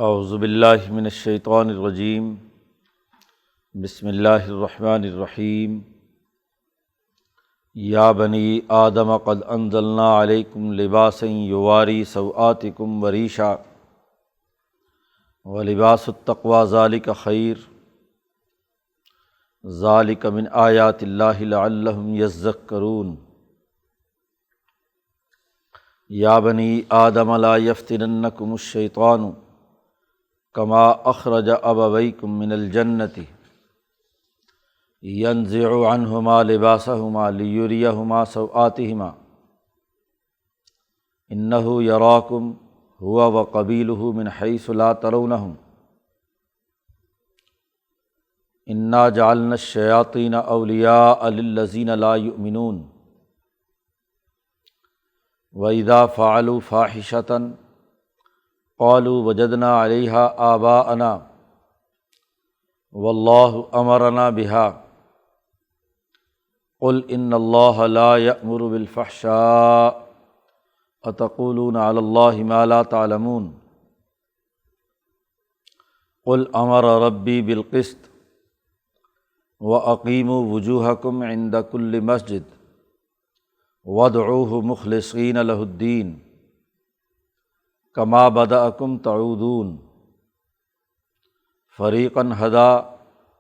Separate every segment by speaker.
Speaker 1: اعوذ باللہ من الشیطان الرجیم بسم اللہ الرحمن الرحیم یا بنی آدم قد انزلنا علیکم لباسا یواری سوآتکم وریشا ولباس التقوی ذلک خیر ذلک من آیات اللہ لعلہم یذکرون یا بنی آدم لا یفتننکم الشیطان کما اخرج ابویکم من الجنۃ ینزع عنہما لباسہما لیریہما سوآتہما انہ یراکم ہوا وقبیلہ من حیث لا ترونہم انا جعلنا الشیاطین اولیاء للذین لا یؤمنون وَإِذَا فَعَلُوا فَاحِشَةً قَالُوا وَجَدْنَا عَلَيْهَا آبَاءَنَا وَاللَّهُ أَمَرَنَا بِهَا قُلْ إِنَّ اللَّهَ لَا يَأْمُرُ بِالْفَحْشَاءِ أَتَقُولُونَ عَلَى اللَّهِ مَا لَا تَعْلَمُونَ قُلْ أَمَرَ رَبِّي بِالْقِسْطِ وَأَقِيمُوا وُجُوهَكُمْ عِنْدَ كُلِّ مَسْجِدٍ وَادْعُوهُ مُخْلِصِينَ لَهُ الدِّينَ كَمَا بَدَأَكُمْ تَعُودُونَ فَرِيقًا هَدَىٰ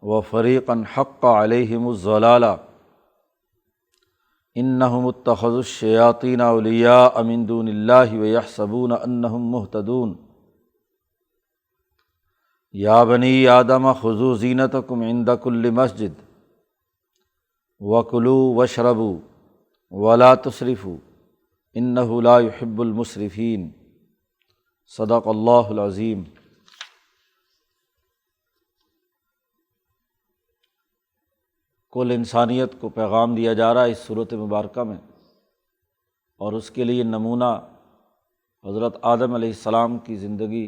Speaker 1: وَفَرِيقًا حَقَّ عَلَيْهِمُ الضَّلَالَةُ إِنَّهُمُ اتَّخَذُوا الشَّيَاطِينَ أَوْلِيَاءَ مِن دُونِ اللَّهِ وَيَحْسَبُونَ أَنَّهُم مُّهْتَدُونَ يَا بَنِي آدَمَ خُذُوا زِينَتَكُمْ عِندَ كُلِّ مَسْجِدٍ وَكُلُوا وَاشْرَبُوا وَلَا تُسْرِفُوا إِنَّهُ لَا يُحِبُّ الْمُسْرِفِينَ صدق اللہ العظیم۔ کل انسانیت کو پیغام دیا جا رہا ہے اس سورۃ مبارکہ میں، اور اس کے لیے نمونہ حضرت آدم علیہ السلام کی زندگی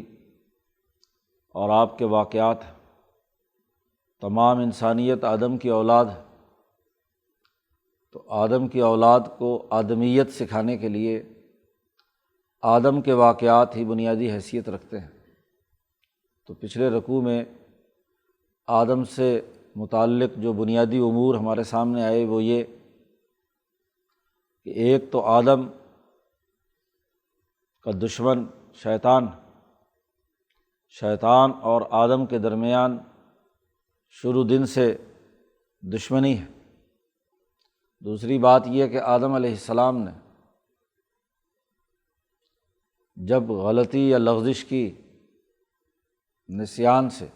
Speaker 1: اور آپ کے واقعات ہیں۔ تمام انسانیت آدم کی اولاد ہے، تو آدم کی اولاد کو آدمیت سکھانے کے لیے آدم کے واقعات ہی بنیادی حیثیت رکھتے ہیں۔ تو پچھلے رکوع میں آدم سے متعلق جو بنیادی امور ہمارے سامنے آئے وہ یہ کہ ایک تو آدم کا دشمن شیطان اور آدم کے درمیان شروع دن سے دشمنی ہے۔ دوسری بات یہ کہ آدم علیہ السلام نے جب غلطی یا لغزش کی، نسیان سے،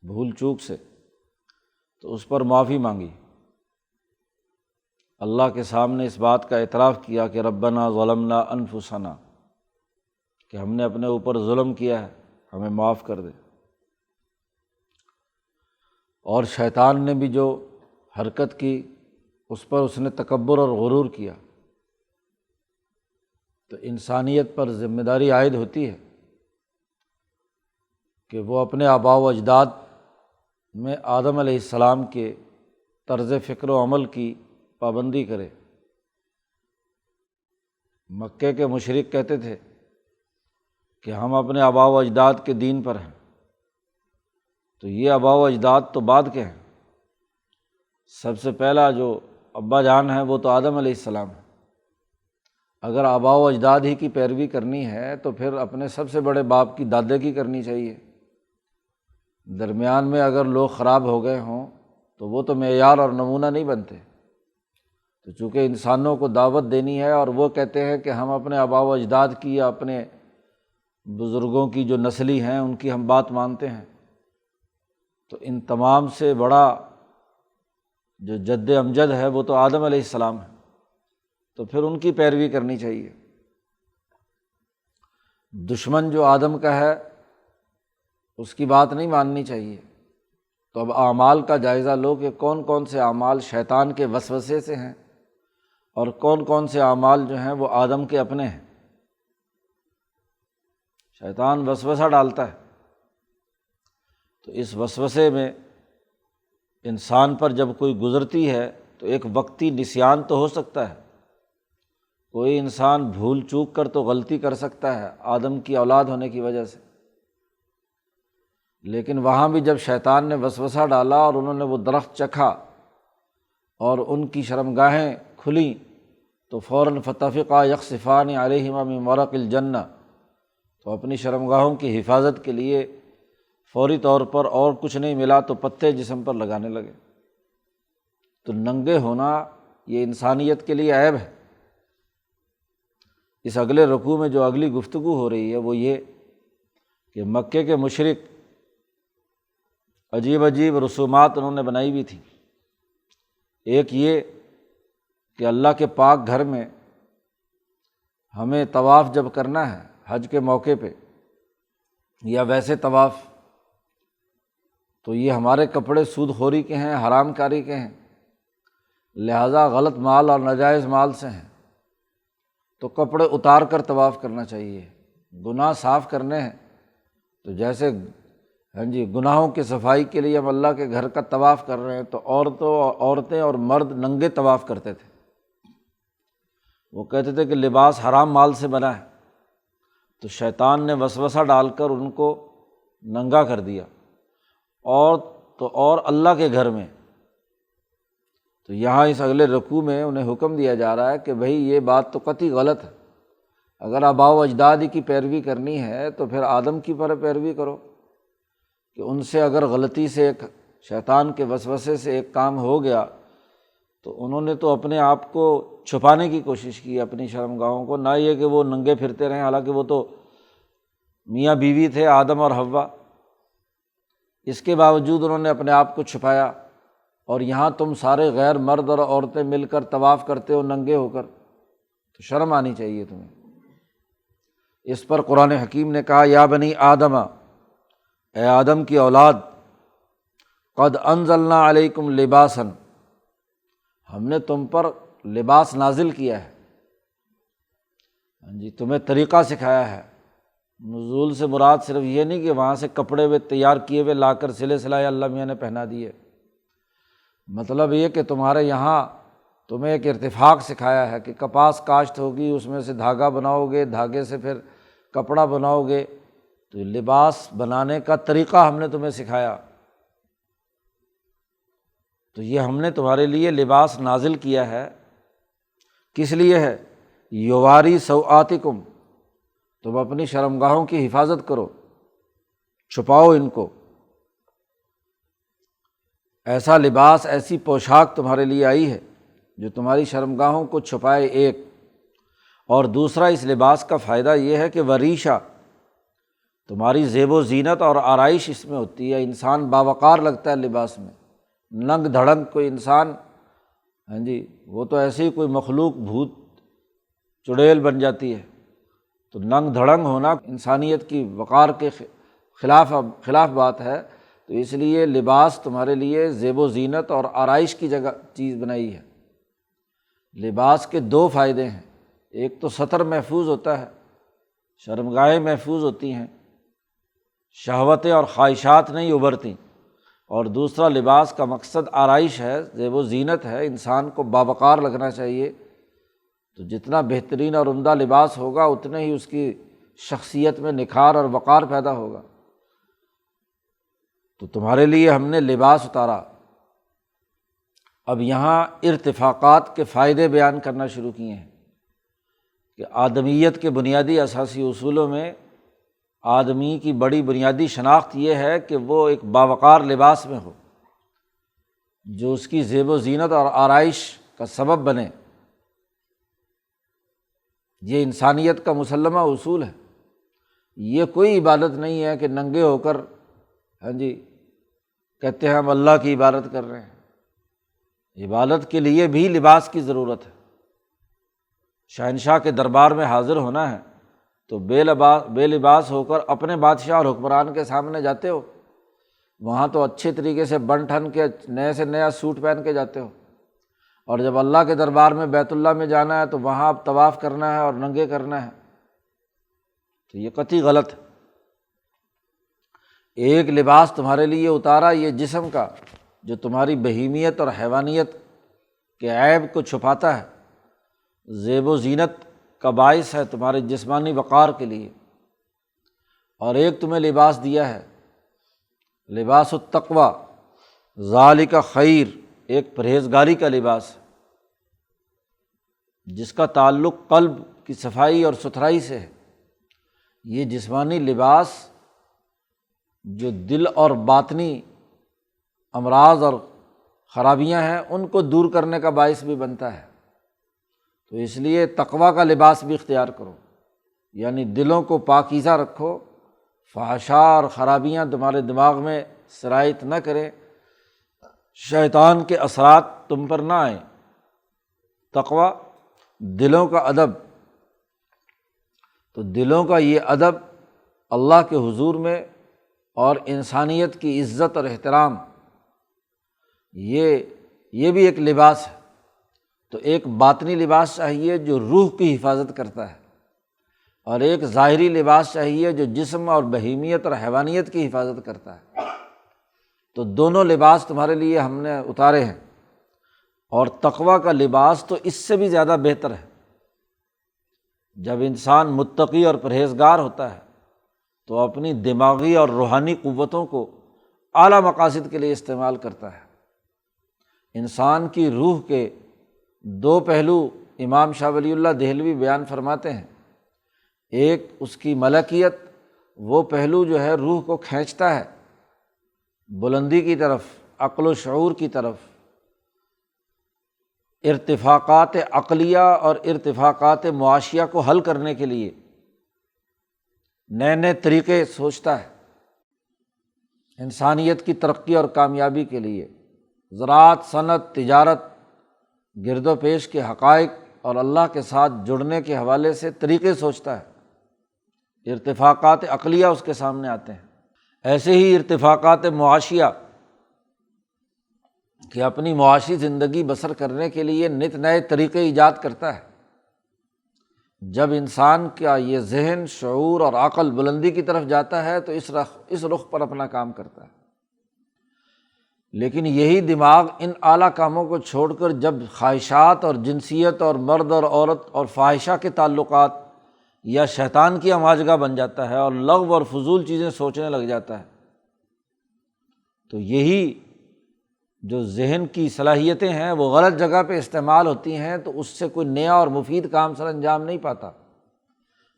Speaker 1: بھول چوک سے، تو اس پر معافی مانگی، اللہ کے سامنے اس بات کا اعتراف کیا کہ ربنا ظلمنا انفسنا، کہ ہم نے اپنے اوپر ظلم کیا ہے، ہمیں معاف کر دے۔ اور شیطان نے بھی جو حرکت کی اس پر اس نے تکبر اور غرور کیا۔ تو انسانیت پر ذمہ داری عائد ہوتی ہے کہ وہ اپنے آباء و اجداد میں آدم علیہ السلام کے طرز فکر و عمل کی پابندی کرے۔ مکے کے مشرک کہتے تھے کہ ہم اپنے آباء و اجداد کے دین پر ہیں، تو یہ آباء و اجداد تو بعد کے ہیں، سب سے پہلا جو ابا جان ہے وہ تو آدم علیہ السلام ہے۔ اگر آباء و اجداد ہی کی پیروی کرنی ہے تو پھر اپنے سب سے بڑے باپ کی، دادے کی کرنی چاہیے۔ درمیان میں اگر لوگ خراب ہو گئے ہوں تو وہ تو معیار اور نمونہ نہیں بنتے۔ تو چونکہ انسانوں کو دعوت دینی ہے اور وہ کہتے ہیں کہ ہم اپنے آباء و اجداد کی یا اپنے بزرگوں کی جو نسلی ہیں ان کی ہم بات مانتے ہیں، تو ان تمام سے بڑا جو جد امجد ہے وہ تو آدم علیہ السلام ہے، تو پھر ان کی پیروی کرنی چاہیے۔ دشمن جو آدم کا ہے اس کی بات نہیں ماننی چاہیے۔ تو اب اعمال کا جائزہ لو کہ کون کون سے اعمال شیطان کے وسوسے سے ہیں اور کون کون سے اعمال جو ہیں وہ آدم کے اپنے ہیں۔ شیطان وسوسہ ڈالتا ہے، تو اس وسوسے میں انسان پر جب کوئی گزرتی ہے تو ایک وقتی نسیان تو ہو سکتا ہے، کوئی انسان بھول چوک کر تو غلطی کر سکتا ہے آدم کی اولاد ہونے کی وجہ سے، لیکن وہاں بھی جب شیطان نے وسوسہ ڈالا اور انہوں نے وہ درخت چکھا اور ان کی شرمگاہیں کھلیں تو فوراً فتفقا یخصفان علیہما من ورق الجنہ، تو اپنی شرمگاہوں کی حفاظت کے لیے فوری طور پر اور کچھ نہیں ملا تو پتے جسم پر لگانے لگے۔ تو ننگے ہونا یہ انسانیت کے لیے عیب ہے۔ اس اگلے رکوع میں جو اگلی گفتگو ہو رہی ہے وہ یہ کہ مکے کے مشرک عجیب عجیب رسومات انہوں نے بنائی ہوئی تھیں۔ ایک یہ کہ اللہ کے پاک گھر میں ہمیں طواف جب کرنا ہے حج کے موقع پہ یا ویسے طواف، تو یہ ہمارے کپڑے سود خوری کے ہیں، حرام کاری کے ہیں، لہٰذا غلط مال اور ناجائز مال سے ہیں، تو کپڑے اتار کر طواف کرنا چاہیے۔ گناہ صاف کرنے ہیں تو جیسے گناہوں کی صفائی کے لیے ہم اللہ کے گھر کا طواف کر رہے ہیں، تو عورتیں اور مرد ننگے طواف کرتے تھے۔ وہ کہتے تھے کہ لباس حرام مال سے بنا ہے، تو شیطان نے وسوسہ ڈال کر ان کو ننگا کر دیا، اور اللہ کے گھر میں۔ تو یہاں اس اگلے رکوع میں انہیں حکم دیا جا رہا ہے کہ بھئی یہ بات تو قطعی غلط ہے، اگر آباء و اجداد کی پیروی کرنی ہے تو پھر آدم کی پیروی کرو، کہ ان سے اگر غلطی سے ایک شیطان کے وسوسے سے ایک کام ہو گیا تو انہوں نے تو اپنے آپ کو چھپانے کی کوشش کی، اپنی شرمگاہوں کو، نہ یہ کہ وہ ننگے پھرتے رہیں، حالانکہ وہ تو میاں بیوی تھے آدم اور حوا، اس کے باوجود انہوں نے اپنے آپ کو چھپایا۔ اور یہاں تم سارے غیر مرد اور عورتیں مل کر طواف کرتے ہو ننگے ہو کر، تو شرم آنی چاہیے تمہیں۔ اس پر قرآن حکیم نے کہا یا بنی آدم، اے آدم کی اولاد، قد انزلنا علیکم لباسا، ہم نے تم پر لباس نازل کیا ہے، تمہیں طریقہ سکھایا ہے۔ نزول سے مراد صرف یہ نہیں کہ وہاں سے کپڑے ہوئے تیار کیے ہوئے لا کر سلے سلائے اللہ میاں نے پہنا دیے، مطلب یہ کہ تمہارے یہاں تمہیں ایک ارتفاق سکھایا ہے کہ کپاس کاشت ہوگی، اس میں سے دھاگا بناؤ گے، دھاگے سے پھر کپڑا بناؤ گے، تو لباس بنانے کا طریقہ ہم نے تمہیں سکھایا۔ تو یہ ہم نے تمہارے لیے لباس نازل کیا ہے، کس لیے ہے؟ یواری سوآتکم، تم اپنی شرمگاہوں کی حفاظت کرو، چھپاؤ ان کو۔ ایسا لباس، ایسی پوشاک تمہارے لیے آئی ہے جو تمہاری شرمگاہوں کو چھپائے، ایک۔ اور دوسرا اس لباس کا فائدہ یہ ہے کہ وریشہ، تمہاری زیب و زینت اور آرائش اس میں ہوتی ہے، انسان باوقار لگتا ہے لباس میں۔ ننگ دھڑنگ کوئی انسان وہ تو ایسے ہی کوئی مخلوق بھوت چڑیل بن جاتی ہے، تو ننگ دھڑنگ ہونا انسانیت کی وقار کے خلاف بات ہے۔ تو اس لیے لباس تمہارے لیے زیب و زینت اور آرائش کی جگہ چیز بنائی ہے۔ لباس کے دو فائدے ہیں، ایک تو ستر محفوظ ہوتا ہے، شرمگاہیں محفوظ ہوتی ہیں، شہوتیں اور خواہشات نہیں ابھرتی، اور دوسرا لباس کا مقصد آرائش ہے، زیب و زینت ہے، انسان کو باوقار لگنا چاہیے۔ تو جتنا بہترین اور عمدہ لباس ہوگا اتنے ہی اس کی شخصیت میں نکھار اور وقار پیدا ہوگا۔ تو تمہارے لیے ہم نے لباس اتارا۔ اب یہاں ارتفاقات کے فائدے بیان کرنا شروع کیے ہیں کہ آدمیت کے بنیادی اساسی اصولوں میں آدمی کی بڑی بنیادی شناخت یہ ہے کہ وہ ایک باوقار لباس میں ہو جو اس کی زیب و زینت اور آرائش کا سبب بنے۔ یہ انسانیت کا مسلمہ اصول ہے۔ یہ کوئی عبادت نہیں ہے کہ ننگے ہو کر کہتے ہیں ہم اللہ کی عبادت کر رہے ہیں۔ عبادت کے لیے بھی لباس کی ضرورت ہے۔ شہنشاہ کے دربار میں حاضر ہونا ہے تو بے لباس ہو کر اپنے بادشاہ اور حکمران کے سامنے جاتے ہو، وہاں تو اچھے طریقے سے بن ٹھن کے نئے سے نیا سوٹ پہن کے جاتے ہو، اور جب اللہ کے دربار میں بیت اللہ میں جانا ہے تو وہاں اب طواف کرنا ہے اور ننگے کرنا ہے، تو یہ قطعی غلط ہے۔ ایک لباس تمہارے لیے اتارا یہ جسم کا، جو تمہاری بہیمیت اور حیوانیت کے عیب کو چھپاتا ہے، زیب و زینت کا باعث ہے تمہارے جسمانی وقار کے لیے۔ اور ایک تمہیں لباس دیا ہے لباس التقویٰ ذالک خیر، ایک پرہیزگاری کا لباس ہے جس کا تعلق قلب کی صفائی اور ستھرائی سے ہے۔ یہ جسمانی لباس جو دل اور باطنی امراض اور خرابیاں ہیں ان کو دور کرنے کا باعث بھی بنتا ہے، تو اس لیے تقویٰ کا لباس بھی اختیار کرو، یعنی دلوں کو پاکیزہ رکھو، فحشاء اور خرابیاں تمہارے دماغ میں سرایت نہ کریں، شیطان کے اثرات تم پر نہ آئیں۔ تقویٰ دلوں کا ادب، تو دلوں کا یہ ادب اللہ کے حضور میں اور انسانیت کی عزت اور احترام، یہ بھی ایک لباس ہے۔ تو ایک باطنی لباس چاہیے جو روح کی حفاظت کرتا ہے، اور ایک ظاہری لباس چاہیے جو جسم اور بہیمیت اور حیوانیت کی حفاظت کرتا ہے۔ تو دونوں لباس تمہارے لیے ہم نے اتارے ہیں، اور تقویٰ کا لباس تو اس سے بھی زیادہ بہتر ہے۔ جب انسان متقی اور پرہیزگار ہوتا ہے تو اپنی دماغی اور روحانی قوتوں کو اعلیٰ مقاصد کے لیے استعمال کرتا ہے۔ انسان کی روح کے دو پہلو امام شاہ ولی اللہ دہلوی بیان فرماتے ہیں۔ ایک اس کی ملکیت، وہ پہلو جو ہے روح کو کھینچتا ہے بلندی کی طرف، عقل و شعور کی طرف، ارتفاقات عقلیہ اور ارتفاقات معاشیہ کو حل کرنے کے لیے نئے نئے طریقے سوچتا ہے، انسانیت کی ترقی اور کامیابی کے لیے زراعت، صنعت، تجارت، گرد و پیش کے حقائق اور اللہ کے ساتھ جڑنے کے حوالے سے طریقے سوچتا ہے، ارتفاقات عقلیہ اس کے سامنے آتے ہیں۔ ایسے ہی ارتفاقات معاشیہ کہ اپنی معاشی زندگی بسر کرنے کے لیے نت نئے طریقے ایجاد کرتا ہے۔ جب انسان کا یہ ذہن، شعور اور عقل بلندی کی طرف جاتا ہے تو اس رخ پر اپنا کام کرتا ہے۔ لیکن یہی دماغ ان اعلیٰ کاموں کو چھوڑ کر جب خواہشات اور جنسیت اور مرد اور عورت اور فاحشہ کے تعلقات یا شیطان کی اماجگاہ بن جاتا ہے اور لغو اور فضول چیزیں سوچنے لگ جاتا ہے، تو یہی جو ذہن کی صلاحیتیں ہیں وہ غلط جگہ پہ استعمال ہوتی ہیں، تو اس سے کوئی نیا اور مفید کام سر انجام نہیں پاتا،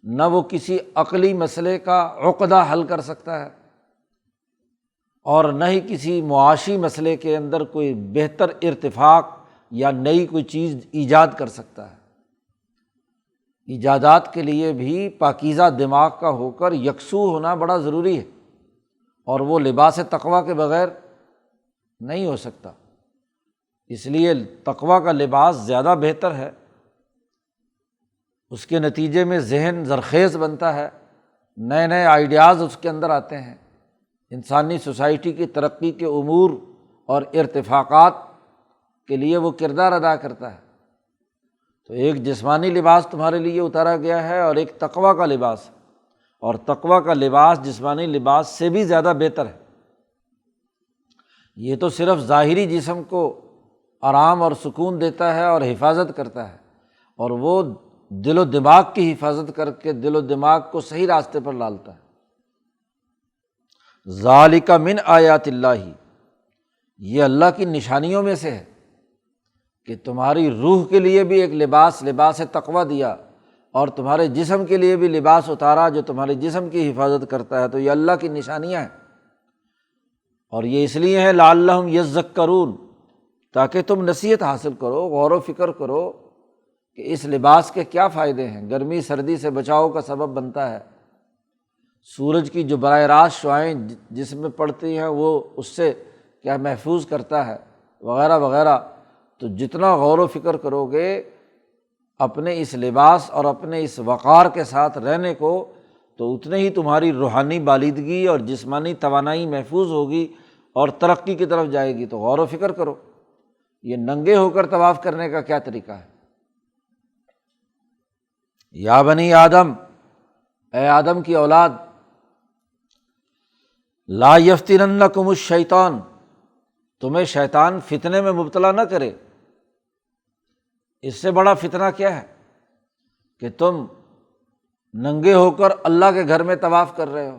Speaker 1: نہ وہ کسی عقلی مسئلے کا عقدہ حل کر سکتا ہے اور نہ ہی کسی معاشی مسئلے کے اندر کوئی بہتر ارتفاق یا نئی کوئی چیز ایجاد کر سکتا ہے۔ ایجادات کے لیے بھی پاکیزہ دماغ کا ہو کر یکسو ہونا بڑا ضروری ہے، اور وہ لباس تقویٰ کے بغیر نہیں ہو سکتا۔ اس لیے تقویٰ کا لباس زیادہ بہتر ہے، اس کے نتیجے میں ذہن زرخیز بنتا ہے، نئے نئے آئیڈیاز اس کے اندر آتے ہیں، انسانی سوسائٹی کی ترقی کے امور اور ارتفاقات کے لیے وہ کردار ادا کرتا ہے۔ تو ایک جسمانی لباس تمہارے لیے اتارا گیا ہے اور ایک تقویٰ کا لباس، اور تقویٰ کا لباس جسمانی لباس سے بھی زیادہ بہتر ہے۔ یہ تو صرف ظاہری جسم کو آرام اور سکون دیتا ہے اور حفاظت کرتا ہے، اور وہ دل و دماغ کی حفاظت کر کے دل و دماغ کو صحیح راستے پر ڈالتا ہے۔ ذالک من آیات اللہ، یہ اللہ کی نشانیوں میں سے ہے کہ تمہاری روح کے لیے بھی ایک لباس تقویٰ دیا، اور تمہارے جسم کے لیے بھی لباس اتارا جو تمہارے جسم کی حفاظت کرتا ہے۔ تو یہ اللہ کی نشانیاں ہیں، اور یہ اس لیے ہے لعلہم یذکرون، تاکہ تم نصیحت حاصل کرو، غور و فکر کرو کہ اس لباس کے کیا فائدے ہیں۔ گرمی سردی سے بچاؤ کا سبب بنتا ہے، سورج کی جو براہ راست شعاعیں جسم میں پڑتی ہیں وہ اس سے کیا محفوظ کرتا ہے، وغیرہ وغیرہ۔ تو جتنا غور و فکر کرو گے اپنے اس لباس اور اپنے اس وقار کے ساتھ رہنے کو، تو اتنے ہی تمہاری روحانی بالیدگی اور جسمانی توانائی محفوظ ہوگی اور ترقی کی طرف جائے گی۔ تو غور و فکر کرو، یہ ننگے ہو کر طواف کرنے کا کیا طریقہ ہے؟ یا بنی آدم، اے آدم کی اولاد، لا یفتننکم الشیطان، تمہیں شیطان فتنے میں مبتلا نہ کرے۔ اس سے بڑا فتنہ کیا ہے کہ تم ننگے ہو کر اللہ کے گھر میں طواف کر رہے ہو،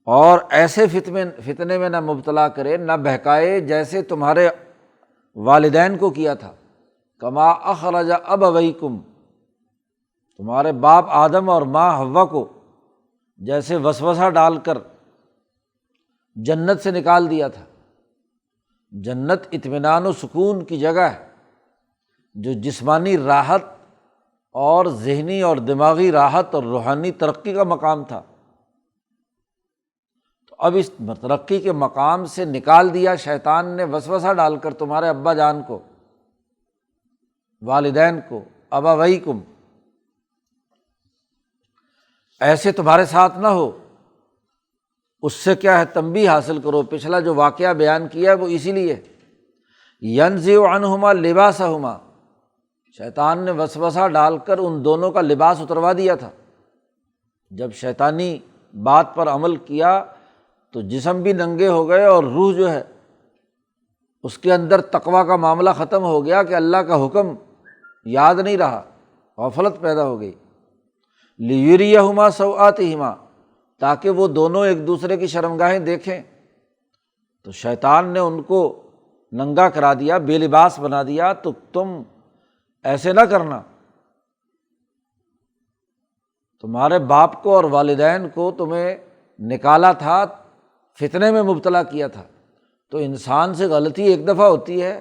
Speaker 1: اور ایسے فتنے میں نہ مبتلا کرے، نہ بہکائے جیسے تمہارے والدین کو کیا تھا۔ کما اخرج ابویکم، تمہارے باپ آدم اور ماں حوا کو جیسے وسوسہ ڈال کر جنت سے نکال دیا تھا۔ جنت اطمینان و سکون کی جگہ ہے، جو جسمانی راحت اور ذہنی اور دماغی راحت اور روحانی ترقی کا مقام تھا۔ تو اب اس ترقی کے مقام سے نکال دیا شیطان نے وسوسہ ڈال کر تمہارے ابا جان کو، والدین کو، ابویکم۔ ایسے تمہارے ساتھ نہ ہو، اس سے کیا ہے تنبیہ حاصل کرو۔ پچھلا جو واقعہ بیان کیا ہے وہ اسی لیے، ینزع عنہما لباسہما، شیطان نے وسوسہ ڈال کر ان دونوں کا لباس اتروا دیا تھا۔ جب شیطانی بات پر عمل کیا تو جسم بھی ننگے ہو گئے اور روح جو ہے اس کے اندر تقویٰ کا معاملہ ختم ہو گیا کہ اللہ کا حکم یاد نہیں رہا، غفلت پیدا ہو گئی۔ لیریہما سوآتہما، تاکہ وہ دونوں ایک دوسرے کی شرمگاہیں دیکھیں، تو شیطان نے ان کو ننگا کرا دیا، بے لباس بنا دیا۔ تو تم ایسے نہ کرنا، تمہارے باپ کو اور والدین کو تمہیں نکالا تھا، فتنے میں مبتلا کیا تھا۔ تو انسان سے غلطی ایک دفعہ ہوتی ہے،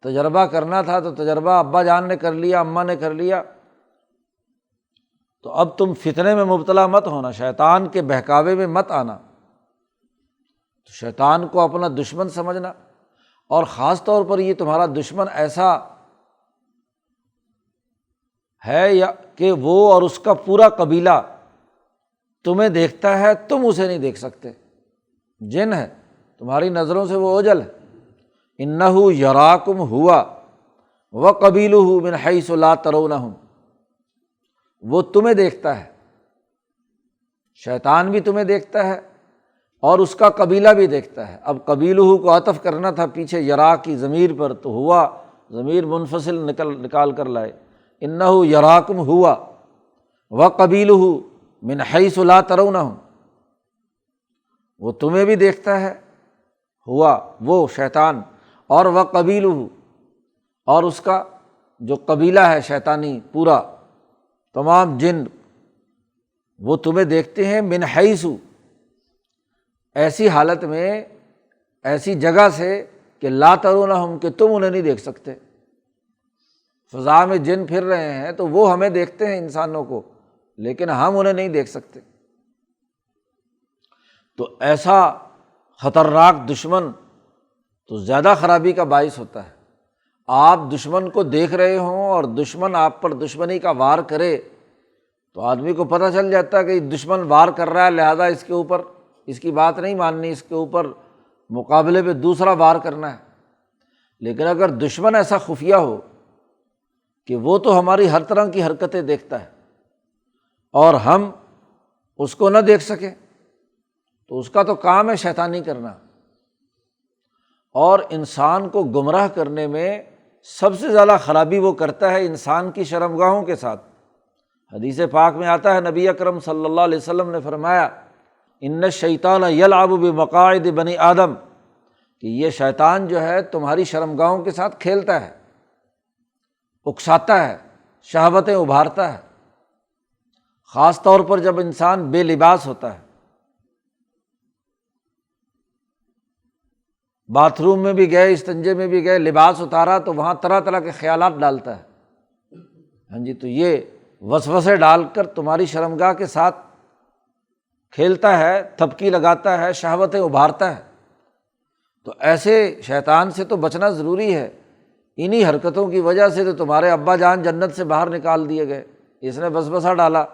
Speaker 1: تجربہ کرنا تھا تو تجربہ ابا جان نے کر لیا، اماں نے کر لیا، تو اب تم فتنے میں مبتلا مت ہونا، شیطان کے بہکاوے میں مت آنا۔ تو شیطان کو اپنا دشمن سمجھنا، اور خاص طور پر یہ تمہارا دشمن ایسا ہے یا کہ وہ اور اس کا پورا قبیلہ تمہیں دیکھتا ہے، تم اسے نہیں دیکھ سکتے۔ جن ہے، تمہاری نظروں سے وہ اوجھل ہے۔ انہ یراکم ہوا وقبیلہ من حیث لا ترونہم، وہ تمہیں دیکھتا ہے، شیطان بھی تمہیں دیکھتا ہے اور اس کا قبیلہ بھی دیکھتا ہے۔ اب قبیلہ کو عطف کرنا تھا پیچھے یرا کی ضمیر پر، تو ہوا ضمیر منفصل نکال کر لائے۔ انہ یراکم ہوا وقبیلہ من حیث لا ترونہم، وہ تمہیں بھی دیکھتا ہے، ہوا وہ شیطان، اور وقبیلہ، اور اس کا جو قبیلہ ہے شیطانی پورا، تمام جن، وہ تمہیں دیکھتے ہیں من حیث، ایسی حالت میں، ایسی جگہ سے کہ لا ترونہم، کہ تم انہیں نہیں دیکھ سکتے۔ فضا میں جن پھر رہے ہیں تو وہ ہمیں دیکھتے ہیں انسانوں کو، لیکن ہم انہیں نہیں دیکھ سکتے۔ تو ایسا خطرناک دشمن تو زیادہ خرابی کا باعث ہوتا ہے۔ آپ دشمن کو دیکھ رہے ہوں اور دشمن آپ پر دشمنی کا وار کرے تو آدمی کو پتہ چل جاتا ہے کہ دشمن وار کر رہا ہے، لہذا اس کے اوپر اس کی بات نہیں ماننی، اس کے اوپر مقابلے پہ دوسرا وار کرنا ہے۔ لیکن اگر دشمن ایسا خفیہ ہو کہ وہ تو ہماری ہر طرح کی حرکتیں دیکھتا ہے اور ہم اس کو نہ دیکھ سکیں، تو اس کا تو کام ہے شیطانی کرنا۔ اور انسان کو گمراہ کرنے میں سب سے زیادہ خرابی وہ کرتا ہے انسان کی شرمگاہوں کے ساتھ۔ حدیث پاک میں آتا ہے، نبی اکرم صلی اللہ علیہ وسلم نے فرمایا، ان الشیطان یلعب بمقاعد بنی آدم، کہ یہ شیطان جو ہے تمہاری شرمگاہوں کے ساتھ کھیلتا ہے، اکساتا ہے، شہوتیں ابھارتا ہے، خاص طور پر جب انسان بے لباس ہوتا ہے۔ باتھ روم میں بھی گئے، استنجے میں بھی گئے، لباس اتارا تو وہاں طرح طرح کے خیالات ڈالتا ہے۔ ہاں جی، تو یہ وسوسے ڈال کر تمہاری شرمگاہ کے ساتھ کھیلتا ہے، تھپکی لگاتا ہے، شہوتیں ابھارتا ہے۔ تو ایسے شیطان سے تو بچنا ضروری ہے۔ انہی حرکتوں کی وجہ سے تو تمہارے ابا جان جنت سے باہر نکال دیے گئے، اس نے وسوسہ ڈالا۔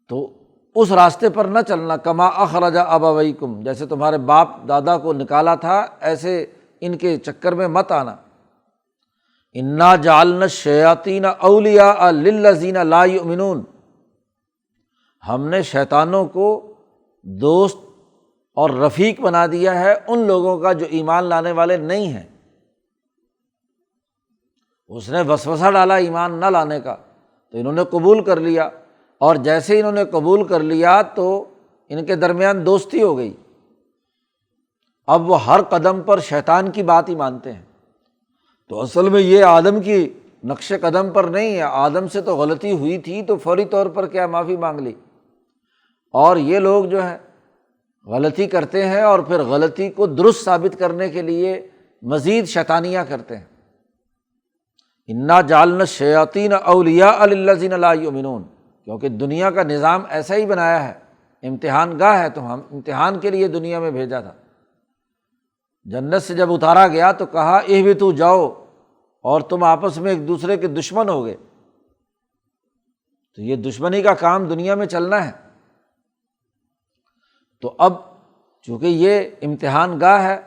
Speaker 1: تو اس راستے پر نہ چلنا، کما اخرج ابویکم، جیسے تمہارے باپ دادا کو نکالا تھا ایسے ان کے چکر میں مت آنا۔ انا جعلنا الشیاطین اولیاء للذین لا یؤمنون، ہم نے شیطانوں کو دوست اور رفیق بنا دیا ہے ان لوگوں کا جو ایمان لانے والے نہیں ہیں۔ اس نے وسوسہ ڈالا ایمان نہ لانے کا، تو انہوں نے قبول کر لیا، اور جیسے ہی انہوں نے قبول کر لیا تو ان کے درمیان دوستی ہو گئی۔ اب وہ ہر قدم پر شیطان کی بات ہی مانتے ہیں۔ تو اصل میں یہ آدم کی نقش قدم پر نہیں ہے، آدم سے تو غلطی ہوئی تھی تو فوری طور پر کیا معافی مانگ لی، اور یہ لوگ جو ہے غلطی کرتے ہیں اور پھر غلطی کو درست ثابت کرنے کے لیے مزید شیطانیاں کرتے ہیں۔ انا جعلنا الشیاطین اولیاء للذین لا یؤمنون، کیونکہ دنیا کا نظام ایسا ہی بنایا ہے، امتحان گاہ ہے، تو ہم امتحان کے لیے دنیا میں بھیجا تھا۔ جنت سے جب اتارا گیا تو کہا اہبطوا جاؤ، اور تم آپس میں ایک دوسرے کے دشمن ہو گئے۔ تو یہ دشمنی کا کام دنیا میں چلنا ہے۔ تو اب چونکہ یہ امتحان گاہ ہے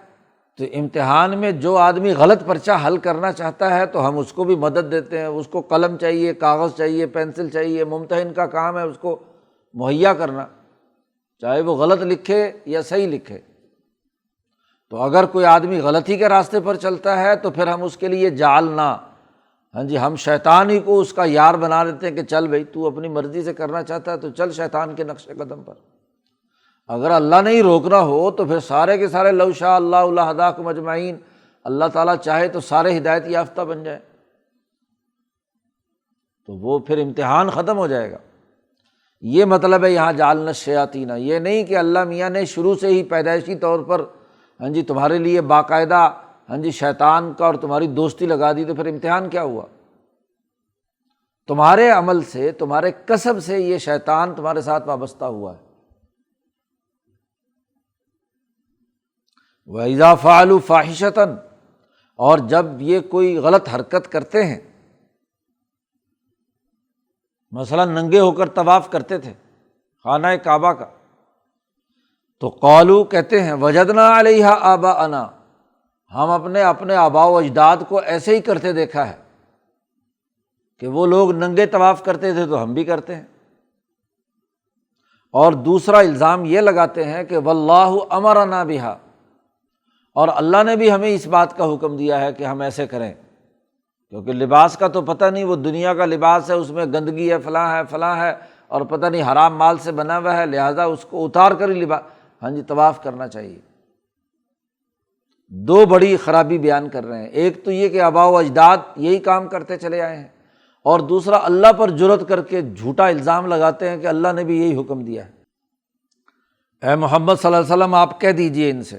Speaker 1: تو امتحان میں جو آدمی غلط پرچہ حل کرنا چاہتا ہے تو ہم اس کو بھی مدد دیتے ہیں، اس کو قلم چاہیے، کاغذ چاہیے، پینسل چاہیے، ممتحن کا کام ہے اس کو مہیا کرنا، چاہے وہ غلط لکھے یا صحیح لکھے۔ تو اگر کوئی آدمی غلطی کے راستے پر چلتا ہے تو پھر ہم اس کے لیے جعلنا، ہم شیطان ہی کو اس کا یار بنا دیتے ہیں کہ چل بھائی تو اپنی مرضی سے کرنا چاہتا ہے تو چل شیطان کے نقش قدم پر۔ اگر اللہ نے ہی روکنا ہو تو پھر سارے کے سارے لو شاء اللہ لہداکم اجمعین، اللہ تعالیٰ چاہے تو سارے ہدایت یافتہ بن جائیں، تو وہ پھر امتحان ختم ہو جائے گا۔ یہ مطلب ہے یہاں جعلنا الشیاطین، یہ نہیں کہ اللہ میاں نے شروع سے ہی پیدائشی طور پر تمہارے لیے باقاعدہ شیطان کا اور تمہاری دوستی لگا دی، تو پھر امتحان کیا ہوا؟ تمہارے عمل سے، تمہارے کسب سے یہ شیطان تمہارے ساتھ وابستہ ہوا ہے۔ وَإِذَا فَعَلُوا فَاحِشَةً، اور جب یہ کوئی غلط حرکت کرتے ہیں، مثلا ننگے ہو کر طواف کرتے تھے خانہ کعبہ کا، تو قالوا کہتے ہیں وجدنا علیہا آباءنا، ہم اپنے آباء و اجداد کو ایسے ہی کرتے دیکھا ہے کہ وہ لوگ ننگے طواف کرتے تھے تو ہم بھی کرتے ہیں۔ اور دوسرا الزام یہ لگاتے ہیں کہ واللہ امرنا بہا، اور اللہ نے بھی ہمیں اس بات کا حکم دیا ہے کہ ہم ایسے کریں، کیونکہ لباس کا تو پتہ نہیں، وہ دنیا کا لباس ہے، اس میں گندگی ہے، فلاں ہے اور پتہ نہیں حرام مال سے بنا ہوا ہے، لہٰذا اس کو اتار کر ہی طواف کرنا چاہیے۔ دو بڑی خرابی بیان کر رہے ہیں، ایک تو یہ کہ آباء و اجداد یہی کام کرتے چلے آئے ہیں، اور دوسرا اللہ پر جرأت کر کے جھوٹا الزام لگاتے ہیں کہ اللہ نے بھی یہی حکم دیا ہے۔ اے محمد صلی اللہ علیہ وسلم آپ کہہ دیجئے ان سے،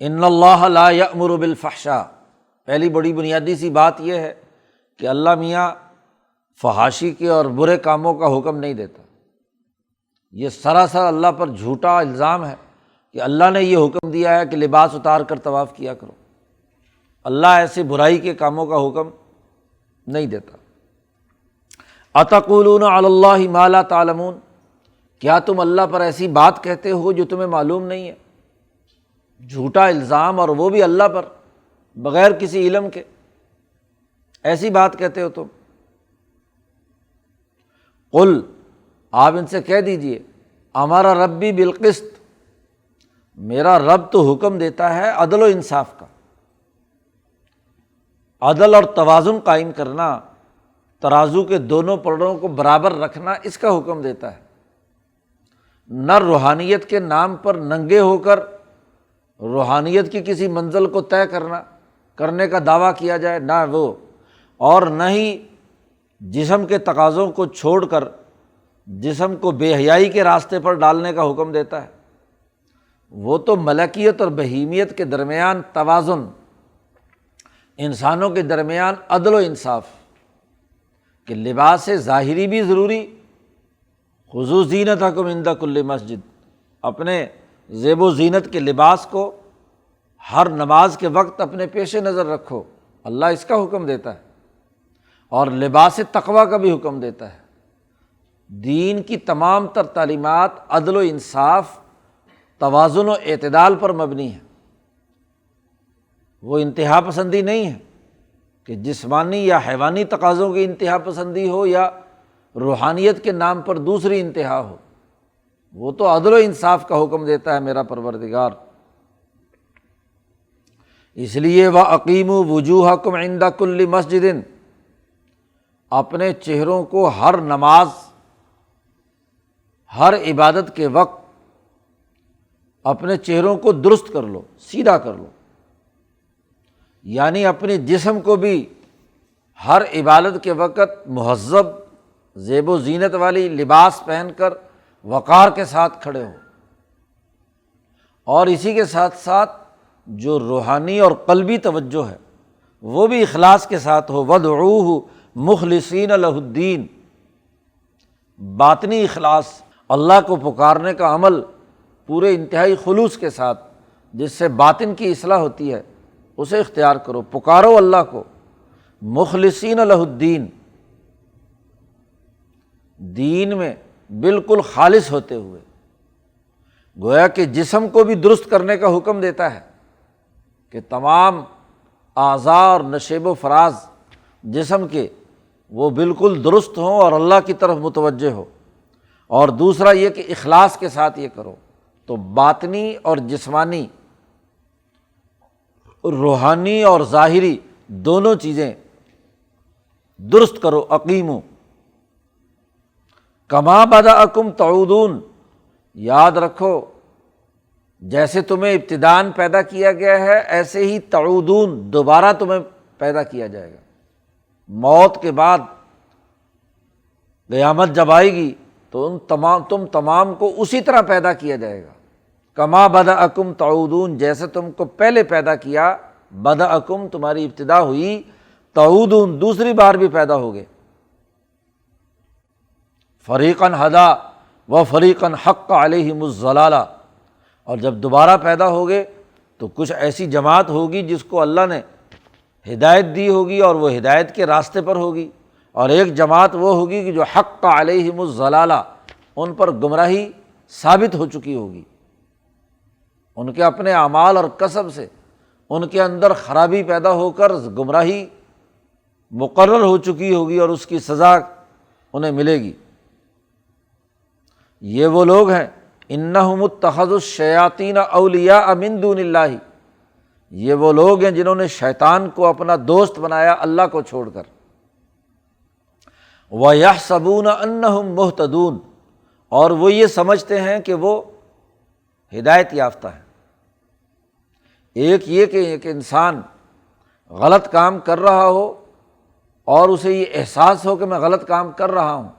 Speaker 1: ان اللہ لا یأمر بالفحشاء، پہلی بڑی بنیادی سی بات یہ ہے کہ اللہ میاں فحاشی کے اور برے کاموں کا حکم نہیں دیتا۔ یہ سراسر اللہ پر جھوٹا الزام ہے کہ اللہ نے یہ حکم دیا ہے کہ لباس اتار کر طواف کیا کرو، اللہ ایسے برائی کے کاموں کا حکم نہیں دیتا۔ اتقولون علی اللہ ما لا تعلمون، کیا تم اللہ پر ایسی بات کہتے ہو جو تمہیں معلوم نہیں ہے؟ جھوٹا الزام، اور وہ بھی اللہ پر بغیر کسی علم کے، ایسی بات کہتے ہو تم۔ قل، آپ ان سے کہہ دیجئے، ہمارا ربی بالقسط، میرا رب تو حکم دیتا ہے عدل و انصاف کا، عدل اور توازن قائم کرنا، ترازو کے دونوں پلڑوں کو برابر رکھنا، اس کا حکم دیتا ہے۔ نہ روحانیت کے نام پر ننگے ہو کر روحانیت کی کسی منزل کو طے کرنے کا دعویٰ کیا جائے، نہ وہ، اور نہ ہی جسم کے تقاضوں کو چھوڑ کر جسم کو بے حیائی کے راستے پر ڈالنے کا حکم دیتا ہے۔ وہ تو ملکیت اور بہیمیت کے درمیان توازن، انسانوں کے درمیان عدل و انصاف، کہ لباس ظاہری بھی ضروری، خذوا زینتکم عند کل مسجد، اپنے زیب و زینت کے لباس کو ہر نماز کے وقت اپنے پیش نظر رکھو، اللہ اس کا حکم دیتا ہے، اور لباس تقویٰ کا بھی حکم دیتا ہے۔ دین کی تمام تر تعلیمات عدل و انصاف، توازن و اعتدال پر مبنی ہے۔ وہ انتہا پسندی نہیں ہے کہ جسمانی یا حیوانی تقاضوں کی انتہا پسندی ہو یا روحانیت کے نام پر دوسری انتہا ہو، وہ تو عدل و انصاف کا حکم دیتا ہے میرا پروردگار۔ اس لیے وَأَقِیمُوا وُجُوهَکُمْ عِنْدَ كُلِّ مَسْجِدٍ، اپنے چہروں کو ہر نماز ہر عبادت کے وقت اپنے چہروں کو درست کر لو، سیدھا کر لو، یعنی اپنے جسم کو بھی ہر عبادت کے وقت مہذب زیب و زینت والی لباس پہن کر وقار کے ساتھ کھڑے ہو، اور اسی کے ساتھ ساتھ جو روحانی اور قلبی توجہ ہے وہ بھی اخلاص کے ساتھ ہو۔ وَادْعُوهُ مُخْلِصِينَ لَهُ الدِّينَ، باطنی اخلاص، اللہ کو پکارنے کا عمل پورے انتہائی خلوص کے ساتھ، جس سے باطن کی اصلاح ہوتی ہے، اسے اختیار کرو، پکارو اللہ کو مخلصین لہ الدین، دین میں بالکل خالص ہوتے ہوئے۔ گویا کہ جسم کو بھی درست کرنے کا حکم دیتا ہے کہ تمام اعضاء اور نشیب و فراز جسم کے وہ بالکل درست ہوں اور اللہ کی طرف متوجہ ہو، اور دوسرا یہ کہ اخلاص کے ساتھ یہ کرو۔ تو باطنی اور جسمانی، روحانی اور ظاہری دونوں چیزیں درست کرو۔ اقیموا کما بدأکم تعودون، یاد رکھو جیسے تمہیں ابتداءً پیدا کیا گیا ہے ایسے ہی تعودون، دوبارہ تمہیں پیدا کیا جائے گا۔ موت کے بعد قیامت جب آئے گی تو تم تمام کو اسی طرح پیدا کیا جائے گا۔ کما بدأکم تعودون، جیسے تم کو پہلے پیدا کیا، بدأکم تمہاری ابتدا ہوئی، تعودون دوسری بار بھی پیدا ہوگے۔ فریقاً ہدا و فریقاً حق علیہم الضلالہ، اور جب دوبارہ پیدا ہوگے تو کچھ ایسی جماعت ہوگی جس کو اللہ نے ہدایت دی ہوگی اور وہ ہدایت کے راستے پر ہوگی، اور ایک جماعت وہ ہوگی کہ جو حق علیہم الضلالہ، ان پر گمراہی ثابت ہو چکی ہوگی، ان کے اپنے اعمال اور کسب سے ان کے اندر خرابی پیدا ہو کر گمراہی مقرر ہو چکی ہوگی اور اس کی سزا انہیں ملے گی۔ یہ وہ لوگ ہیں انہم اتخذوا الشیاطین اولیاء من دون اللہ، یہ وہ لوگ ہیں جنہوں نے شیطان کو اپنا دوست بنایا اللہ کو چھوڑ کر۔ وَيَحْسَبُونَ أَنَّهُمْ مُهْتَدُونَ، اور وہ یہ سمجھتے ہیں کہ وہ ہدایت یافتہ ہیں۔ ایک یہ کہ ایک انسان غلط کام کر رہا ہو اور اسے یہ احساس ہو کہ میں غلط کام کر رہا ہوں،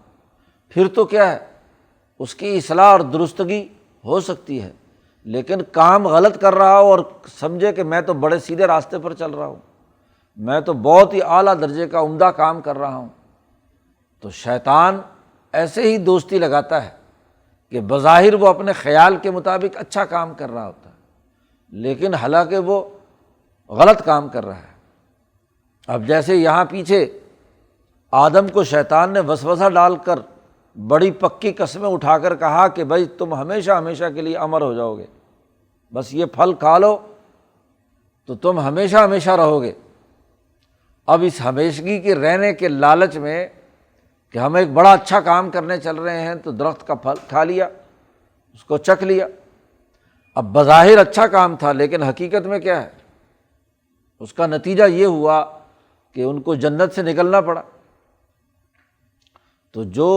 Speaker 1: پھر تو کیا ہے، اس کی اصلاح اور درستگی ہو سکتی ہے، لیکن کام غلط کر رہا ہو اور سمجھے کہ میں تو بڑے سیدھے راستے پر چل رہا ہوں، میں تو بہت ہی اعلیٰ درجے کا عمدہ کام کر رہا ہوں، تو شیطان ایسے ہی دوستی لگاتا ہے کہ بظاہر وہ اپنے خیال کے مطابق اچھا کام کر رہا ہوتا ہے، لیکن حالانکہ وہ غلط کام کر رہا ہے۔ اب جیسے یہاں پیچھے آدم کو شیطان نے وسوسہ ڈال کر بڑی پکی قسمیں اٹھا کر کہا کہ بھائی تم ہمیشہ ہمیشہ کے لیے امر ہو جاؤ گے، بس یہ پھل کھا لو تو تم ہمیشہ ہمیشہ رہو گے۔ اب اس ہمیشگی کے رہنے کے لالچ میں کہ ہم ایک بڑا اچھا کام کرنے چل رہے ہیں تو درخت کا پھل کھا لیا، اس کو چکھ لیا۔ اب بظاہر اچھا کام تھا لیکن حقیقت میں کیا ہے، اس کا نتیجہ یہ ہوا کہ ان کو جنت سے نکلنا پڑا۔ تو جو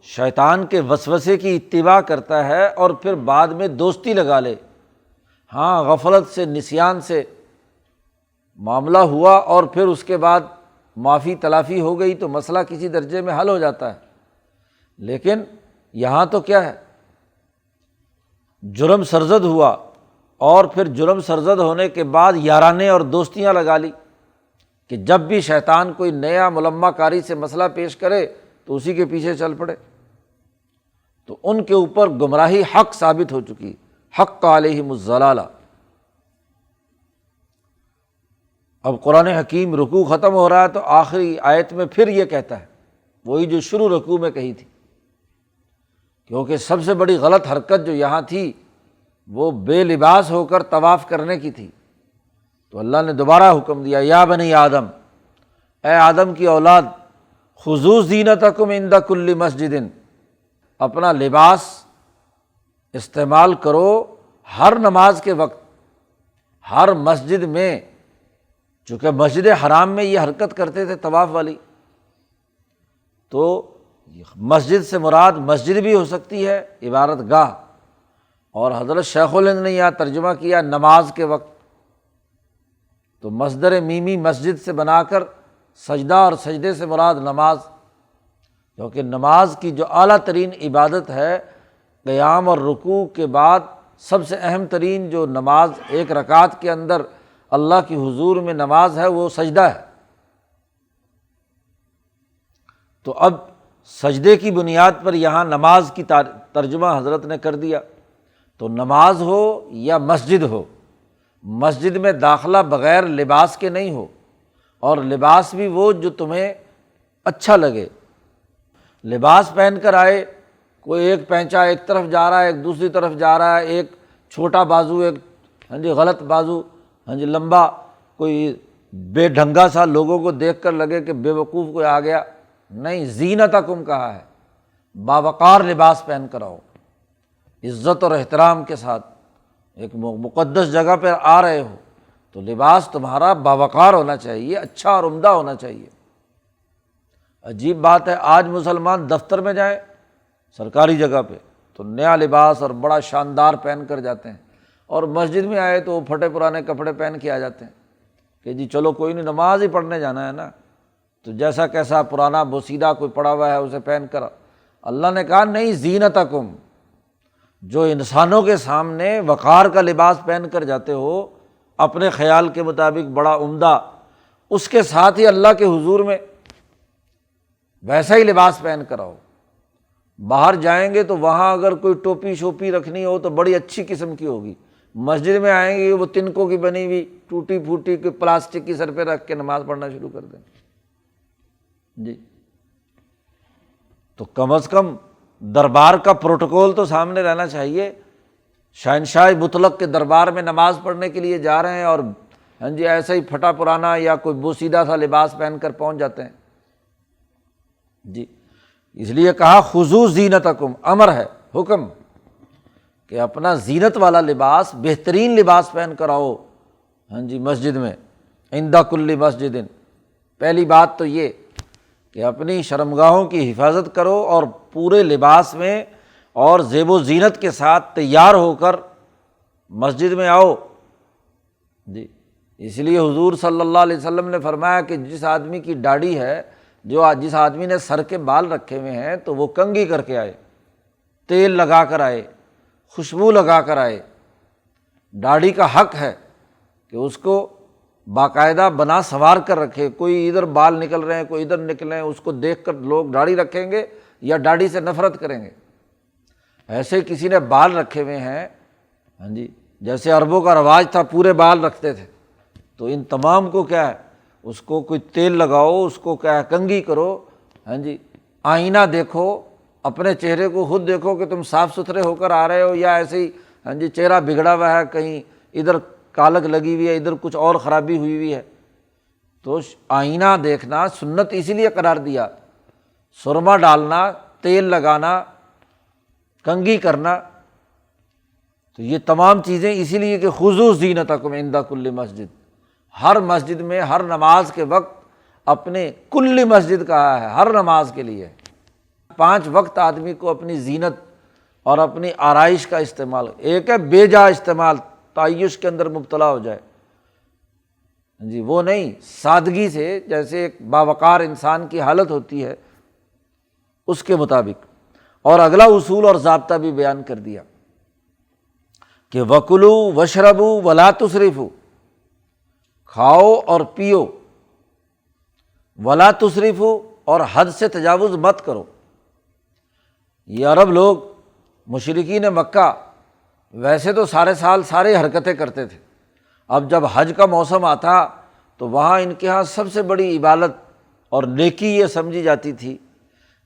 Speaker 1: شیطان کے وسوسے کی اتباع کرتا ہے اور پھر بعد میں دوستی لگا لے، ہاں غفلت سے نسیان سے معاملہ ہوا اور پھر اس کے بعد معافی تلافی ہو گئی تو مسئلہ کسی درجے میں حل ہو جاتا ہے، لیکن یہاں تو کیا ہے، جرم سرزد ہوا اور پھر جرم سرزد ہونے کے بعد یارانے اور دوستیاں لگا لی کہ جب بھی شیطان کوئی نیا ملمہ کاری سے مسئلہ پیش کرے تو اسی کے پیچھے چل پڑے، تو ان کے اوپر گمراہی حق ثابت ہو چکی، حق علیہم الضلالہ۔ اب قرآن حکیم رکوع ختم ہو رہا ہے تو آخری آیت میں پھر یہ کہتا ہے وہی جو شروع رکوع میں کہی تھی، کیونکہ سب سے بڑی غلط حرکت جو یہاں تھی وہ بے لباس ہو کر طواف کرنے کی تھی، تو اللہ نے دوبارہ حکم دیا یا بنی آدم، اے آدم کی اولاد، خذوا زینتکم عند کل مسجد، اپنا لباس استعمال کرو ہر نماز کے وقت، ہر مسجد میں، چونکہ مسجد حرام میں یہ حرکت کرتے تھے طواف والی، تو مسجد سے مراد مسجد بھی ہو سکتی ہے، عبادت گاہ، اور حضرت شیخ الہند نے یہاں ترجمہ کیا نماز کے وقت، تو مصدر میمی مسجد سے بنا کر سجدہ اور سجدے سے مراد نماز، کیونکہ نماز کی جو اعلیٰ ترین عبادت ہے، قیام اور رکوع کے بعد سب سے اہم ترین جو نماز ایک رکعت کے اندر اللہ کی حضور میں نماز ہے وہ سجدہ ہے۔ تو اب سجدے کی بنیاد پر یہاں نماز کی ترجمہ حضرت نے کر دیا، تو نماز ہو یا مسجد ہو، مسجد میں داخلہ بغیر لباس کے نہیں ہو، اور لباس بھی وہ جو تمہیں اچھا لگے، لباس پہن کر آئے، کوئی ایک پینچا ایک طرف جا رہا ہے ایک دوسری طرف جا رہا ہے، ایک چھوٹا بازو ایک غلط بازو لمبا، کوئی بے ڈھنگا سا لوگوں کو دیکھ کر لگے کہ بے وقوف کوئی آ گیا، نہیں، زینتکم کہا ہے، باوقار لباس پہن کر آؤ، عزت اور احترام کے ساتھ، ایک مقدس جگہ پہ آ رہے ہو تو لباس تمہارا باوقار ہونا چاہیے، اچھا اور عمدہ ہونا چاہیے۔ عجیب بات ہے، آج مسلمان دفتر میں جائیں سرکاری جگہ پہ تو نیا لباس اور بڑا شاندار پہن کر جاتے ہیں، اور مسجد میں آئے تو وہ پھٹے پرانے کپڑے پہن کے آ جاتے ہیں کہ جی چلو کوئی نہیں، نماز ہی پڑھنے جانا ہے نا، تو جیسا کیسا پرانا بوسیدہ کوئی پڑا ہوا ہے اسے پہن کر۔ اللہ نے کہا نہیں، زینتکم، جو انسانوں کے سامنے وقار کا لباس پہن کر جاتے ہو اپنے خیال کے مطابق بڑا عمدہ، اس کے ساتھ ہی اللہ کے حضور میں ویسا ہی لباس پہن کر آؤ۔ باہر جائیں گے تو وہاں اگر کوئی ٹوپی شوپی رکھنی ہو تو بڑی اچھی قسم کی ہوگی، مسجد میں آئیں گے وہ تنکوں کی بنی ہوئی ٹوٹی پھوٹی کی پلاسٹک کی سر پہ رکھ کے نماز پڑھنا شروع کر دیں جی۔ تو کم از کم دربار کا پروٹوکول تو سامنے رہنا چاہیے، شہنشاہ مطلق کے دربار میں نماز پڑھنے کے لیے جا رہے ہیں اور ایسا ہی پھٹا پرانا یا کوئی بوسیدہ سا لباس پہن کر پہنچ جاتے ہیں جی۔ اس لیے کہا خذوا زینتکم، امر ہے، حکم کہ اپنا زینت والا لباس، بہترین لباس پہن کر آؤ مسجد میں، عند کل مسجد۔ پہلی بات تو یہ کہ اپنی شرمگاہوں کی حفاظت کرو اور پورے لباس میں اور زیب و زینت کے ساتھ تیار ہو کر مسجد میں آؤ جی۔ اس لیے حضور صلی اللہ علیہ وسلم نے فرمایا کہ جس آدمی کی داڑھی ہے، جس آدمی نے سر کے بال رکھے ہوئے ہیں تو وہ کنگھی کر کے آئے، تیل لگا کر آئے، خوشبو لگا کر آئے۔ داڑھی کا حق ہے کہ اس کو باقاعدہ بنا سنوار کر رکھے، کوئی ادھر بال نکل رہے ہیں کوئی ادھر نکلے ہیں، اس کو دیکھ کر لوگ داڑھی رکھیں گے یا داڑھی سے نفرت کریں گے۔ ایسے کسی نے بال رکھے ہوئے ہیں جیسے عربوں کا رواج تھا، پورے بال رکھتے تھے، تو ان تمام کو کیا ہے، اس کو کوئی تیل لگاؤ، اس کو کیا ہے کنگھی کرو آئینہ دیکھو، اپنے چہرے کو خود دیکھو کہ تم صاف ستھرے ہو کر آ رہے ہو یا ایسے ہی چہرہ بگڑا ہوا ہے، کہیں ادھر کالک لگی ہوئی ہے ادھر کچھ اور خرابی ہوئی ہوئی ہے۔ تو آئینہ دیکھنا سنت اسی لیے قرار دیا، سرما ڈالنا، تیل لگانا، کنگھی کرنا، تو یہ تمام چیزیں اسی لیے کہ خذوا زینتکم عند کل مسجد، ہر مسجد میں ہر نماز کے وقت، اپنے کل مسجد کہا ہے ہر نماز کے لیے، 5 وقت آدمی کو اپنی زینت اور اپنی آرائش کا استعمال، ایک ہے بے جا استعمال، تعیش کے اندر مبتلا ہو جائے وہ نہیں، سادگی سے جیسے ایک باوقار انسان کی حالت ہوتی ہے اس کے مطابق۔ اور اگلا اصول اور ضابطہ بھی بیان کر دیا کہ وَكُلُوا وَاشْرَبُوا وَلَا تُسْرِفُوا، کھاؤ اور پیو، وَلَا تُسْرِفُوا، اور حد سے تجاوز مت کرو۔ یہ عرب لوگ مشرکین مکہ ویسے تو سارے سال سارے حرکتیں کرتے تھے، اب جب حج کا موسم آتا تو وہاں ان کے ہاں سب سے بڑی عبادت اور نیکی یہ سمجھی جاتی تھی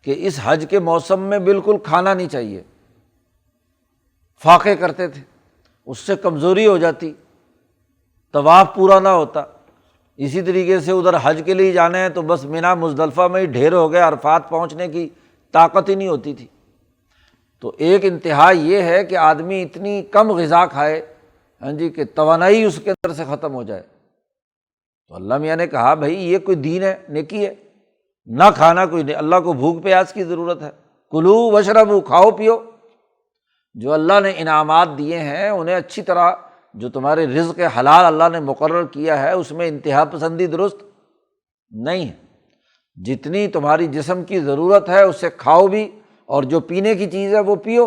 Speaker 1: کہ اس حج کے موسم میں بالکل کھانا نہیں چاہیے، فاقے کرتے تھے، اس سے کمزوری ہو جاتی، طواف پورا نہ ہوتا۔ اسی طریقے سے ادھر حج کے لیے جانا ہے تو بس مینا مزدلفہ میں ہی ڈھیر ہو گئے، عرفات پہنچنے کی طاقت ہی نہیں ہوتی تھی۔ تو ایک انتہا یہ ہے کہ آدمی اتنی کم غذا کھائے کہ توانائی اس کے اندر سے ختم ہو جائے۔ تو اللہ میاں نے کہا بھائی یہ کوئی دین ہے، نیکی ہے، نہ کھانا کوئی نہیں، اللہ کو بھوک پیاس کی ضرورت ہے۔ کلو وشربو، کھاؤ پیو، جو اللہ نے انعامات دیے ہیں انہیں اچھی طرح، جو تمہارے رزق حلال اللہ نے مقرر کیا ہے اس میں انتہا پسندی درست نہیں ہے۔ جتنی تمہاری جسم کی ضرورت ہے اسے کھاؤ بھی، اور جو پینے کی چیز ہے وہ پیو۔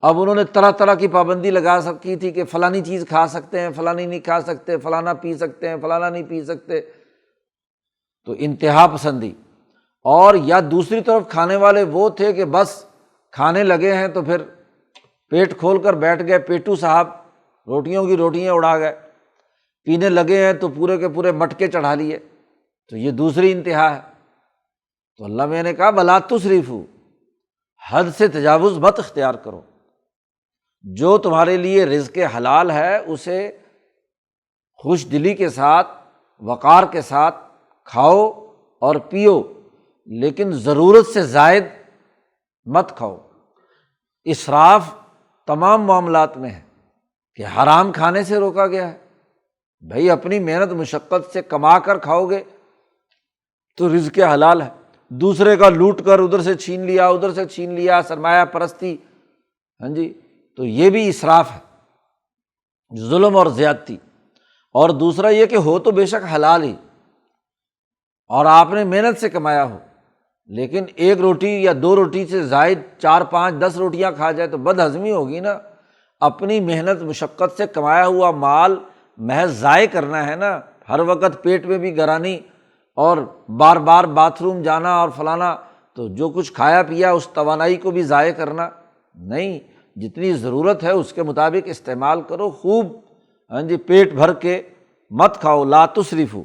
Speaker 1: اب انہوں نے طرح طرح کی پابندی لگا سکی تھی کہ فلانی چیز کھا سکتے ہیں، فلانی نہیں کھا سکتے، فلانا پی سکتے ہیں، فلانا نہیں پی سکتے، تو انتہا پسندی۔ اور یا دوسری طرف کھانے والے وہ تھے کہ بس کھانے لگے ہیں تو پھر پیٹ کھول کر بیٹھ گئے، پیٹو صاحب روٹیوں کی روٹیاں اڑا گئے، پینے لگے ہیں تو پورے کے پورے مٹکے چڑھا لیے، تو یہ دوسری انتہا ہے۔ تو اللہ میں نے کہا ولا تسرفوا، حد سے تجاوز مت اختیار کرو، جو تمہارے لیے رزق حلال ہے اسے خوش دلی کے ساتھ، وقار کے ساتھ کھاؤ اور پیو، لیکن ضرورت سے زائد مت کھاؤ۔ اسراف تمام معاملات میں ہے کہ حرام کھانے سے روکا گیا ہے۔ بھائی اپنی محنت مشقت سے کما کر کھاؤ گے تو رزق حلال ہے، دوسرے کا لوٹ کر ادھر سے چھین لیا ادھر سے چھین لیا، سرمایہ پرستی، ہاں جی، تو یہ بھی اسراف ہے، ظلم اور زیادتی۔ اور دوسرا یہ کہ ہو تو بے شک حلال ہی، اور آپ نے محنت سے کمایا ہو، لیکن ایک روٹی یا دو روٹی سے زائد 4 5 10 روٹیاں کھا جائے تو بد ہضمی ہوگی نا۔ اپنی محنت مشقت سے کمایا ہوا مال محض ضائع کرنا ہے نا، ہر وقت پیٹ میں بھی گرانی اور بار بار باتھ روم جانا اور فلانا، تو جو کچھ کھایا پیا اس توانائی کو بھی ضائع کرنا نہیں، جتنی ضرورت ہے اس کے مطابق استعمال کرو، خوب ہاں جی پیٹ بھر کے مت کھاؤ، لا تسرفوا۔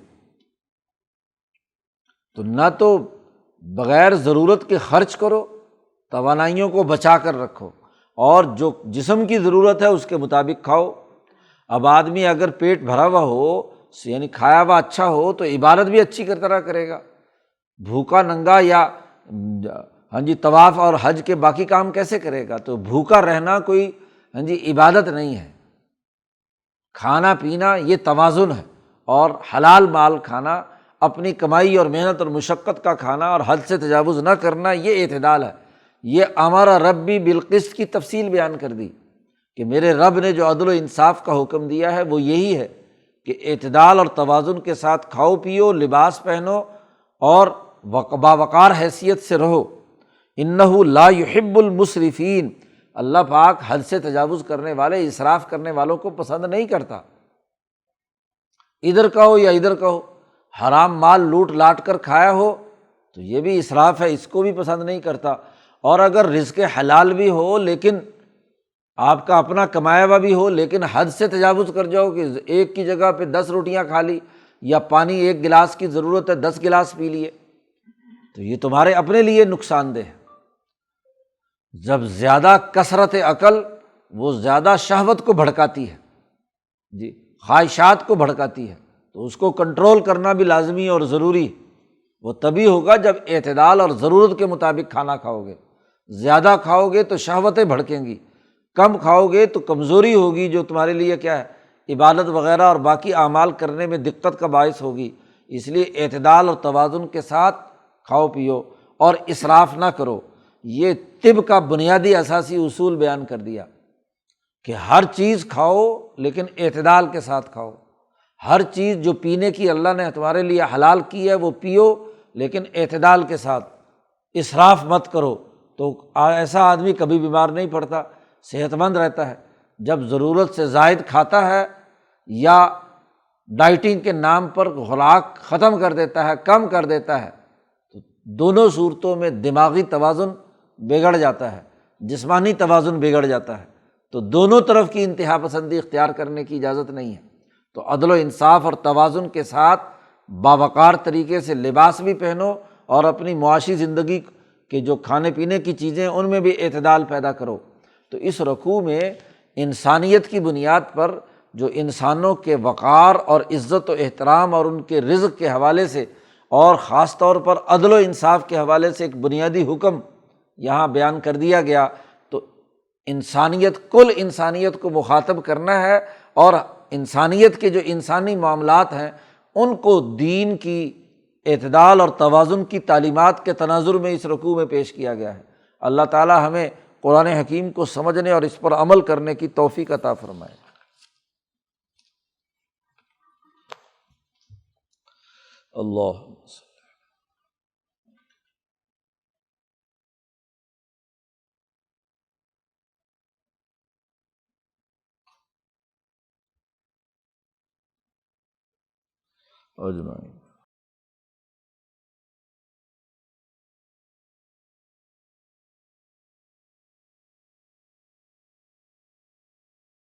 Speaker 1: تو نہ تو بغیر ضرورت کے خرچ کرو، توانائیوں کو بچا کر رکھو، اور جو جسم کی ضرورت ہے اس کے مطابق کھاؤ۔ اب آدمی اگر پیٹ بھرا ہوا ہو، یعنی کھایا ہوا اچھا ہو، تو عبادت بھی اچھی طرح کرے گا۔ بھوکا ننگا یا ہاں جی طواف اور حج کے باقی کام کیسے کرے گا؟ تو بھوکا رہنا کوئی ہاں جی عبادت نہیں ہے۔ کھانا پینا یہ توازن ہے، اور حلال مال کھانا، اپنی کمائی اور محنت اور مشقت کا کھانا اور حد سے تجاوز نہ کرنا، یہ اعتدال ہے۔ یہ ہمارا رب بھی بالقسط کی تفصیل بیان کر دی کہ میرے رب نے جو عدل و انصاف کا حکم دیا ہے وہ یہی ہے کہ اعتدال اور توازن کے ساتھ کھاؤ پیو، لباس پہنو اور باوقار حیثیت سے رہو۔ انہ لا یحب المسرفین، اللہ پاک حد سے تجاوز کرنے والے، اسراف کرنے والوں کو پسند نہیں کرتا۔ ادھر کا ہو یا ادھر کا ہو، حرام مال لوٹ لاٹ کر کھایا ہو تو یہ بھی اسراف ہے، اس کو بھی پسند نہیں کرتا۔ اور اگر رزق حلال بھی ہو لیکن آپ کا اپنا کمایا ہوا بھی ہو، لیکن حد سے تجاوز کر جاؤ کہ ایک کی جگہ پہ 10 روٹیاں کھا لی، یا پانی 1 گلاس کی ضرورت ہے 10 گلاس پی لیے، تو یہ تمہارے اپنے لیے نقصان دہ ہے۔ جب زیادہ کثرت عقل وہ زیادہ شہوت کو بھڑکاتی ہے، جی خواہشات کو بھڑکاتی ہے، تو اس کو کنٹرول کرنا بھی لازمی اور ضروری ہے۔ وہ تبھی ہوگا جب اعتدال اور ضرورت کے مطابق کھانا کھاؤ گے۔ زیادہ کھاؤ گے تو شہوتیں بھڑکیں گی، کم کھاؤ گے تو کمزوری ہوگی جو تمہارے لیے کیا ہے، عبادت وغیرہ اور باقی اعمال کرنے میں دقت کا باعث ہوگی۔ اس لیے اعتدال اور توازن کے ساتھ کھاؤ پیو اور اسراف نہ کرو۔ یہ طب کا بنیادی اساسی اصول بیان کر دیا کہ ہر چیز کھاؤ لیکن اعتدال کے ساتھ کھاؤ۔ ہر چیز جو پینے کی اللہ نے تمہارے لیے حلال کی ہے وہ پیو، لیکن اعتدال کے ساتھ، اسراف مت کرو۔ تو ایسا آدمی کبھی بیمار نہیں پڑتا، صحت مند رہتا ہے۔ جب ضرورت سے زائد کھاتا ہے یا ڈائٹنگ کے نام پر خوراک ختم کر دیتا ہے، کم کر دیتا ہے، تو دونوں صورتوں میں دماغی توازن بگڑ جاتا ہے، جسمانی توازن بگڑ جاتا ہے۔ تو دونوں طرف کی انتہا پسندی اختیار کرنے کی اجازت نہیں ہے۔ تو عدل و انصاف اور توازن کے ساتھ باوقار طریقے سے لباس بھی پہنو، اور اپنی معاشی زندگی کے جو کھانے پینے کی چیزیں ان میں بھی اعتدال پیدا کرو۔ تو اس رکوع میں انسانیت کی بنیاد پر جو انسانوں کے وقار اور عزت و احترام اور ان کے رزق کے حوالے سے، اور خاص طور پر عدل و انصاف کے حوالے سے ایک بنیادی حکم یہاں بیان کر دیا گیا۔ تو انسانیت، کل انسانیت کو مخاطب کرنا ہے، اور انسانیت کے جو انسانی معاملات ہیں ان کو دین کی اعتدال اور توازن کی تعلیمات کے تناظر میں اس رکوع میں پیش کیا گیا ہے۔ اللہ تعالی ہمیں قرآن حکیم کو سمجھنے اور اس پر عمل کرنے کی توفیق عطا فرمائے۔ اللہ اجمعین۔